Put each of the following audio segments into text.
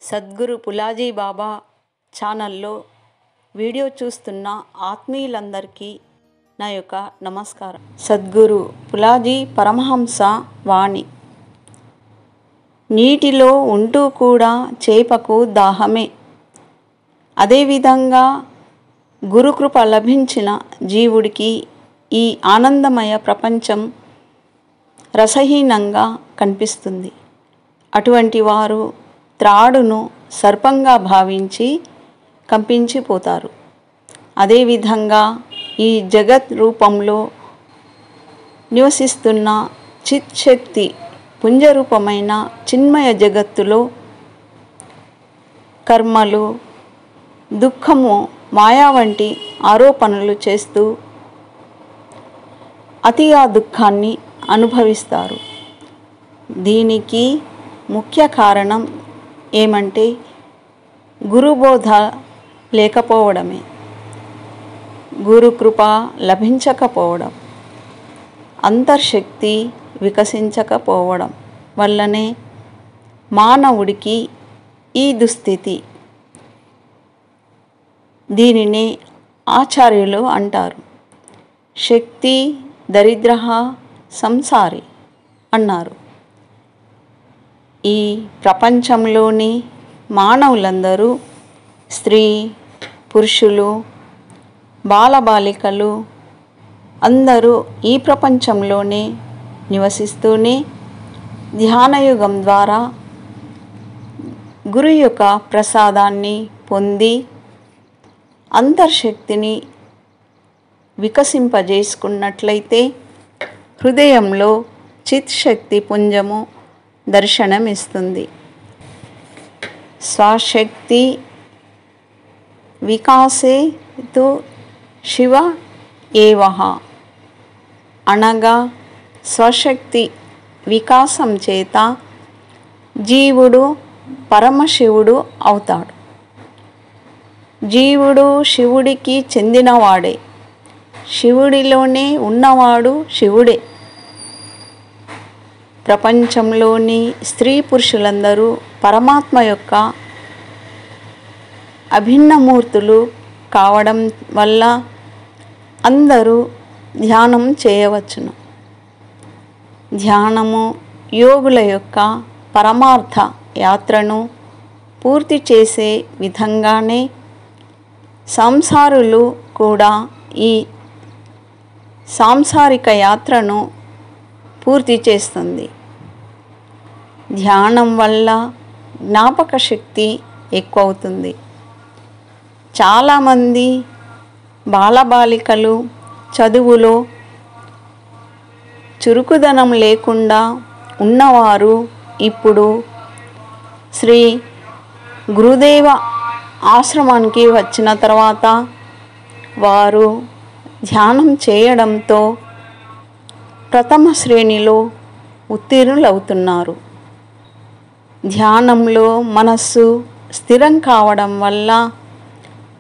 సద్గురు పులాజీ బాబా ఛానల్లో వీడియో చూస్తున్న ఆత్మీయులందరికీ నా యొక్క నమస్కారం. సద్గురు పులాజీ పరమహంస వాణి. నీటిలో ఉంటూ కూడా చేపకు దాహమే. అదేవిధంగా గురుకృప లభించిన జీవుడికి ఈ ఆనందమయ ప్రపంచం రసహీనంగా కనిపిస్తుంది. అటువంటి వారు త్రాడును సర్పంగా భావించి కంపించిపోతారు. అదేవిధంగా ఈ జగత్ రూపంలో నివసిస్తున్న చిత్ శక్తి పుంజరూపమైన చిన్మయ జగత్తులో కర్మలు, దుఃఖము, మాయా వంటి ఆరోపణలు చేస్తూ అతిగా దుఃఖాన్ని అనుభవిస్తారు. దీనికి ముఖ్య కారణం ఏమంటే గురుబోధ లేకపోవడమే, గురుకృప లభించకపోవడం, అంతర్శక్తి వికసించకపోవడం వల్లనే మానవుడికి ఈ దుస్థితి. దీనినే ఆచార్యులు అంటారు శక్తి దరిద్ర సంసారి అన్నారు. ఈ ప్రపంచంలోని మానవులందరూ స్త్రీ, పురుషులు, బాలబాలికలు అందరూ ఈ ప్రపంచంలోనే నివసిస్తూనే ధ్యానయుగం ద్వారా గురు యొక్క ప్రసాదాన్ని పొంది అంతర్శక్తిని వికసింపజేసుకున్నట్లయితే హృదయంలో చిత్ శక్తి పుంజము దర్శనమిస్తుంది. స్వశక్తి వికాసే తు శివ ఏవః అనగా స్వశక్తి వికాసం చేత జీవుడు పరమశివుడు అవుతాడు. జీవుడు శివుడికి చెందినవాడే, శివుడిలోనే ఉన్నవాడు శివుడే. ప్రపంచంలోని స్త్రీ పురుషులందరూ పరమాత్మ యొక్క అభిన్నమూర్తులు కావడం వల్ల అందరూ ధ్యానం చేయవచ్చును. ధ్యానము యోగుల యొక్క పరమార్థ యాత్రను పూర్తి చేసే విధంగానే సంసారులు కూడా ఈ సాంసారిక యాత్రను పూర్తి చేస్తుంది. ధ్యానం వల్ల జ్ఞాపక శక్తి ఎక్కువవుతుంది. చాలామంది బాలబాలికలు చదువులో చురుకుదనం లేకుండా ఉన్నవారు ఇప్పుడు శ్రీ గురుదేవ ఆశ్రమానికి వచ్చిన తర్వాత వారు ధ్యానం చేయడంతో ప్రథమ శ్రేణిలో ఉత్తీర్ణులవుతున్నారు. ధ్యానంలో మనస్సు స్థిరం కావడం వల్ల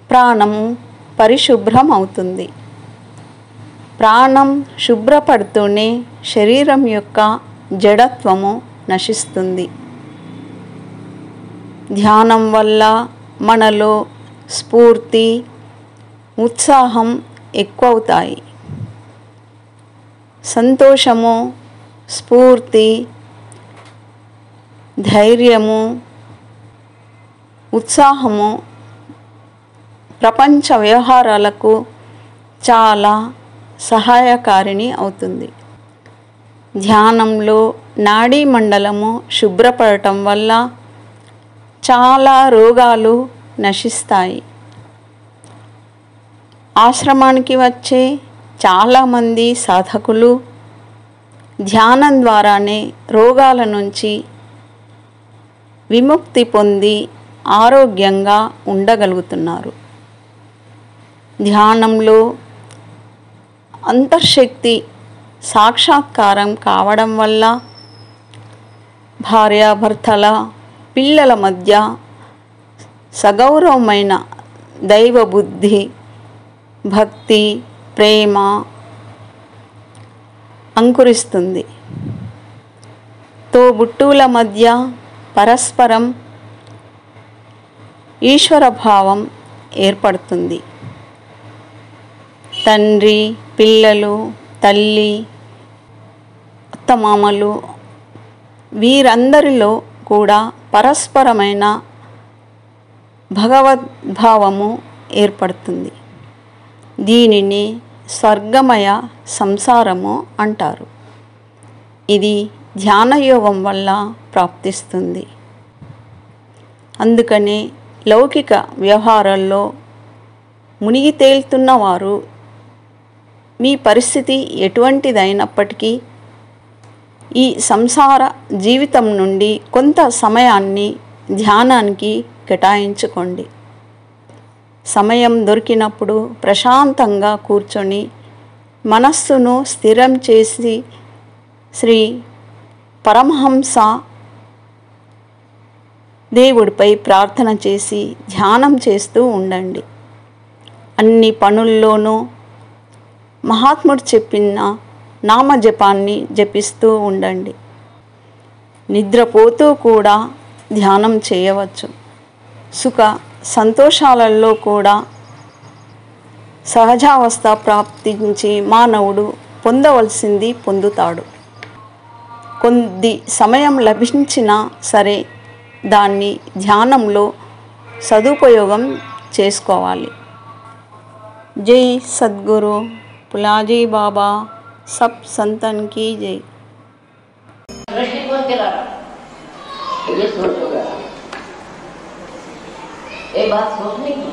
ప్రాణము పరిశుభ్రం అవుతుంది. ప్రాణం శుభ్రపడుతూనే శరీరం యొక్క జడత్వము నశిస్తుంది. ధ్యానం వల్ల మనలో స్ఫూర్తి, ఉత్సాహం ఎక్కువవుతాయి. సంతోషము, స్ఫూర్తి, ధైర్యము, ఉత్సాహము ప్రపంచ వ్యవహారాలకు చాలా సహాయకారిణి అవుతుంది. ధ్యానంలో నాడీ మండలము శుభ్రపడటం వల్ల చాలా రోగాలు నశిస్తాయి. ఆశ్రమానికి వచ్చే చాలామంది సాధకులు ధ్యానం ద్వారానే రోగాల నుంచి విముక్తి పొంది ఆరోగ్యంగా ఉండగలుగుతున్నారు. ధ్యానంలో అంతర్శక్తి సాక్షాత్కారం కావడం వల్ల భార్యాభర్తల, పిల్లల మధ్య సగౌరవమైన దైవ బుద్ధి, భక్తి, ప్రేమ అంకురిస్తుంది. తోబుట్టువుల మధ్య పరస్పరం ఈశ్వర భావం ఏర్పడుతుంది. తండ్రి, పిల్లలు, తల్లి, అత్తమామలు వీరందరిలో కూడా పరస్పరమైన భగవద్భావము ఏర్పడుతుంది. దీనిని స్వర్గమయ సంసారము అంటారు. ఇది ధ్యానయోగం వల్ల ప్రాప్తిస్తుంది. అందుకని లౌకిక వ్యవహారాల్లో మునిగి తేలుతున్న వారు మీ పరిస్థితి ఎటువంటిదైనప్పటికీ ఈ సంసార జీవితం నుండి కొంత సమయాన్ని ధ్యానానికి కేటాయించుకోండి. సమయం దొరికినప్పుడు ప్రశాంతంగా కూర్చొని మనస్సును స్థిరం చేసి శ్రీ పరమహంస దేవుడిపై ప్రార్థన చేసి ధ్యానం చేస్తూ ఉండండి. అన్ని పనుల్లోనూ మహాత్ముడు చెప్పిన నామజపాన్ని జపిస్తూ ఉండండి. నిద్రపోతూ కూడా ధ్యానం చేయవచ్చు. సుఖ సంతోషాలలో కూడా సహజావస్థ ప్రాప్తించి మానవుడు పొందవలసింది పొందుతాడు. కొద్ది సమయం లభించినా సరే దాన్ని ధ్యానంలో సదుపయోగం చేసుకోవాలి. జై సద్గురు పులాజీ బాబా, सब संतन की जय। दृष्टिकोण केला ये सोच होगा, ये बात सोचने की।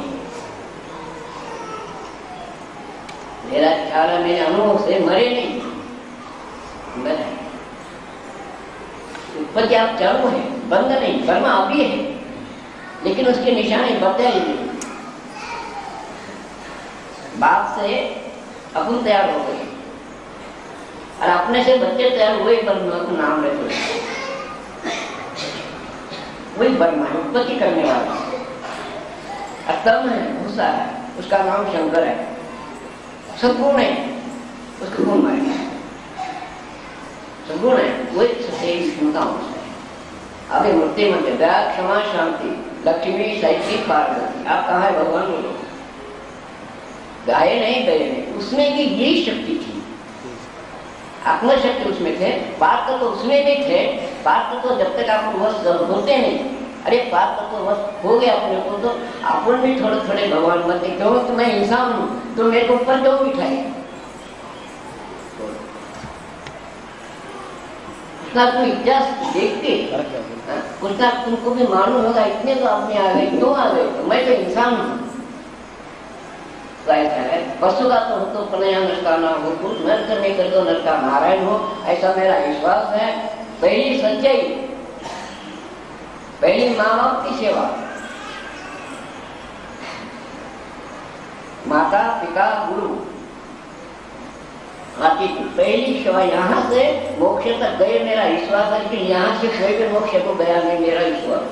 मेरा ख्याल है मेरे अनुभव से मरे नहीं, बने उत्पत्ति आप चालू है, बंद नहीं, कर्म अभी है, लेकिन उसके निशाने बदले नहीं। बाप से अपन तैयार हो गए और अपने से बच्चे तैयार हुए, ब्रह्मा को नाम रखे, वही ब्रह्मा है, उत्पत्ति करने वाला। तम है, भूसा है, उसका नाम शंकर है, सद्गुण है, उसको कौन मारेगा? सद्गुण है, वही सत्य क्षमता उसमें। अभी मूर्ति मंत्र दया क्षमा शांति लक्ष्मी साहित्य पार्वती, आप कहाँ है भगवान? बोलो गाये नहीं गए नहीं, उसमें भी यही शक्ति थी, आत्मशक्ति उसमें थे, पार्थ तो उसमें भी थे। पार्थ तो जब तक आप वश होते नहीं, अरे पार्थ तो वश हो गया अपने को, तो अपन भी थोड़े थोड़े भगवान बनते। क्यों? तो मैं इंसान हूँ, तो मेरे को ऊपर क्यों बिठाए? उसका तुम इतिहास देखते, उसका तुमको भी मालूम होगा, इतने तो आदमी आ गए, क्यों आ गए? तो मैं तो इंसान हूँ। वस्तु का तो प्रणय नरका ना हो, कुछ नर करने कर दो नरका नारायण हो, ऐसा मेरा विश्वास है। पहली सच्चाई, पहली माँ बाप की सेवा, माता पिता गुरु आदि की पहली सेवा, यहाँ से मोक्ष तक गए मेरा विश्वास है कि यहाँ से कोई भी मोक्ष को गया नहीं, मेरा विश्वास।